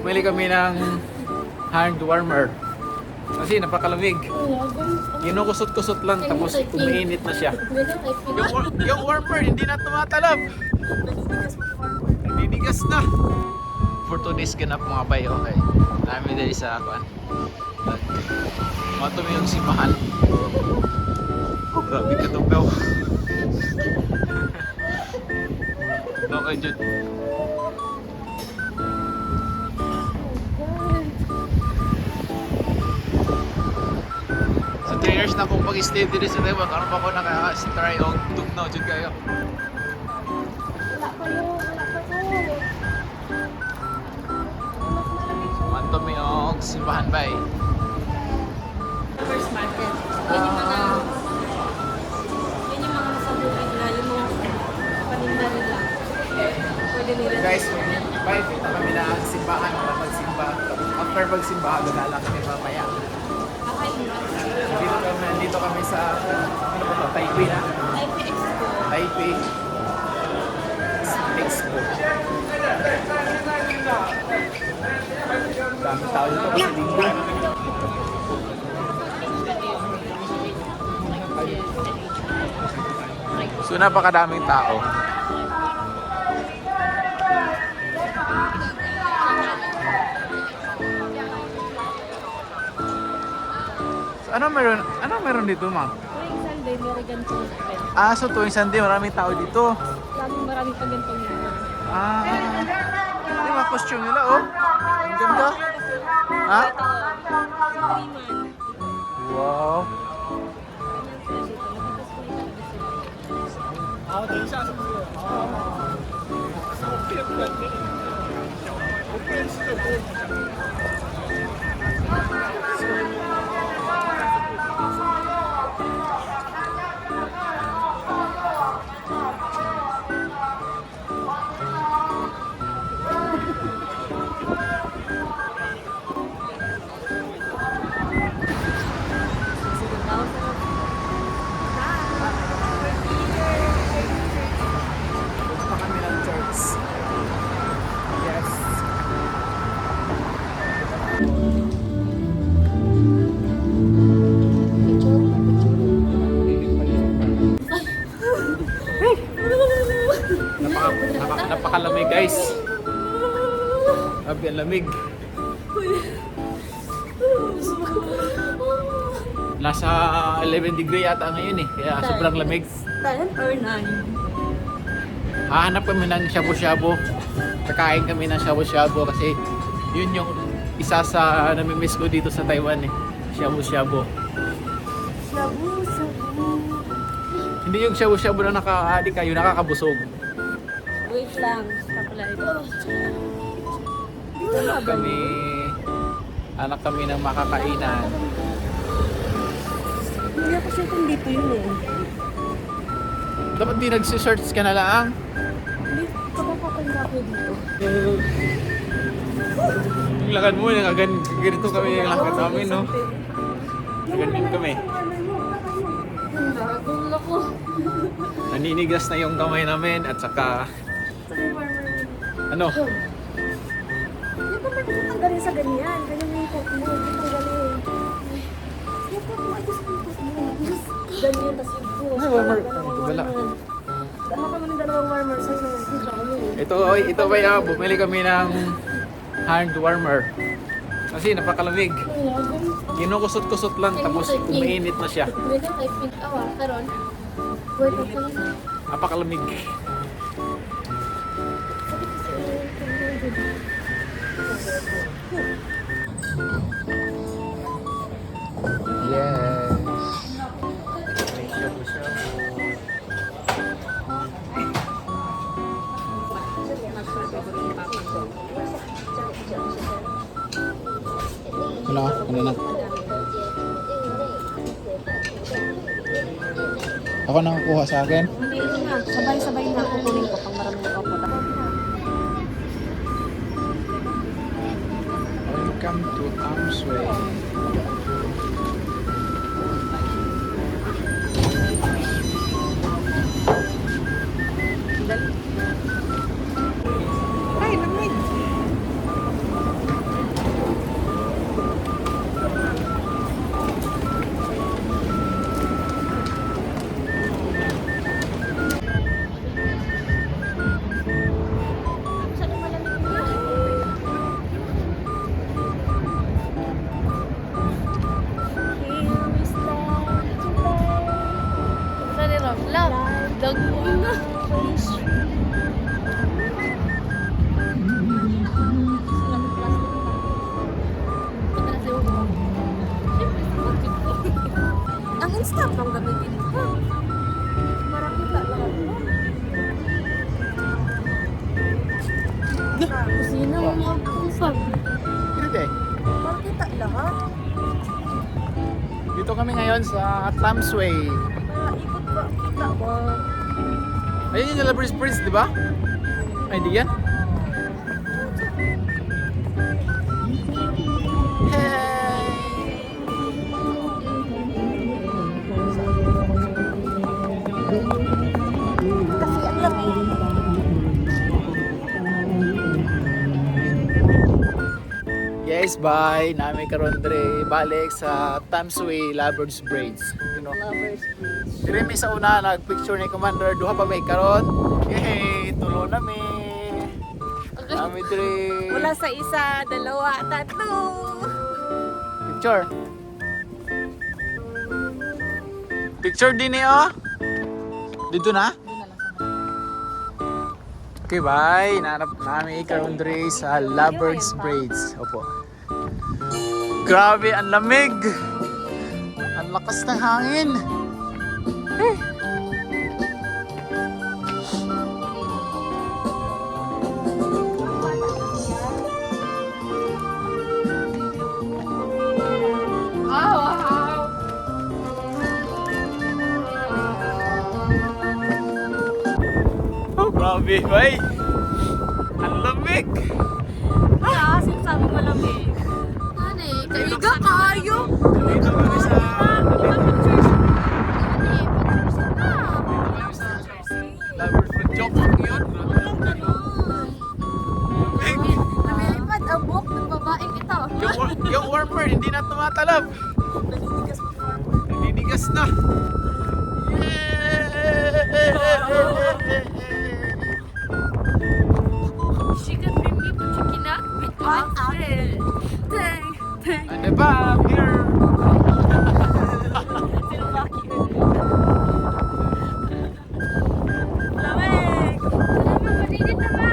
bumili kami ng hand warmer. Kasi napakalamig. Kinukusot-kusot lang tapos umiinit na siya. Yung warmer hindi na tumatalab. Nagdidigas na. For today's ganap mga bay, okay. Dami dahil sa ako. Matumi yung simbahan. Grabe katugaw. Okay, Jude. So 3 years na akong pag-stay dito sa Taiwan. Karoon pa ako naka-try o tugnaw dyan kayo. Matumi yung simbahan ba eh. First market. Yan yung mga nasa bukid na yung mga paninda nila. Pwede nila. Guys, bye. Dito kami na ang simbahan para magsimba. After magsimba, gagala kami mamaya. Dito kami sa ano ba to? Taipei na? Taipei Expo. Taipei Expo. Dami tao dito kasi linggo. So napakadaming tao. So, ano meron dito, ma'am? Tuwing Sunday, may ganitong event. Ah, so tuwing Sunday maraming tao dito. Maraming pag ganitong event. Ah. Di ba costume nila, oh? Ang ganda. Ha? Wow. Punta kami ng church. Yes. Napakalamig, guys. Grabe ang lamig. Nasa 11 degree yata ngayon eh. Kaya sobrang lamig. 10 or 9? Hahanap kami ng shabu-shabu. Kakain kami ng shabu-shabu kasi yun yung isa sa namimiss ko dito sa Taiwan eh. Shabu-shabu. Hindi yung shabu-shabu na naka-adik kayo, nakakabusog. Wait lang. Kapala ito. Anak kami ng makakainan. Hindi ako sure kung dito yun eh. Dapat di nagsisearch ka na lang. Hindi ko papapunta ako dito. Yung lakad mo, ganito kami yung lakad namin, no? Ganyan kami. Nagul ako. Naninigas na yung kamay namin at saka, ano? Hindi ko matanggalin sa ganyan. Ganyan yung coat mo. Hindi tanggalin. Yung coat mo. Ay, gusto yung coat mo. Ganyan, tas yung coat. Ay, warmer. Wala. Dama kami ng dalawang warmer. Sa'yo na lang. Ito ba bumili kami ng hand warmer. Kasi napakalamig. Kinukusot-kusot lang tapos umiinit na siya. Pwede kay pink awa. Karon. Pwede ka lang. Napakalamig. Yes. Ano na? Ako nakakuha sa akin? Sabay-sabay na kukunin ko pang maraming ako. Welcome to Amsway. Ay, lamig! Tap ang gamitin mo. Marakita lahat mo. Kusina mo mag-usap. Hindi. Marakita lahat. Dito kami ngayon sa Thamesway. Ikot ba? Kita ba? Ayun yung Labrador Springs, di ba? Ay, di yan? Kasi ang lamig. Yes, bye. Nami karon dre balik sa Thamesway, Labrador Springs. You know. Lovers Beach. Dire mi sa una nagpicture ni Commander duha pa may karon. Yay, tulo na mi. Nami dire. Mula sa isa, dalawa, tatlo. Picture. Picture din eh oh. Dito na? Okay, bye. Nanap namin karon dre sa Labrador Springs. Opo. Grabe, ang lamig. Ang lakas ng hangin. Eh. Oh, grabe, bay. Ang lamig. Ah, sinasabi ko lamig. Ano eh, kaiga kayo. Dito kami sa... Labrador Springs. Joke lang yun. Namilipad ang buhok ng babaeng ito. Yung warmer, hindi na tumatalab. Naninigas mo. Nanidigas na. She can bring me to Chikina with Axel. Dang, dang. And the back here. Sino lucky? Lamig. Maninit naman.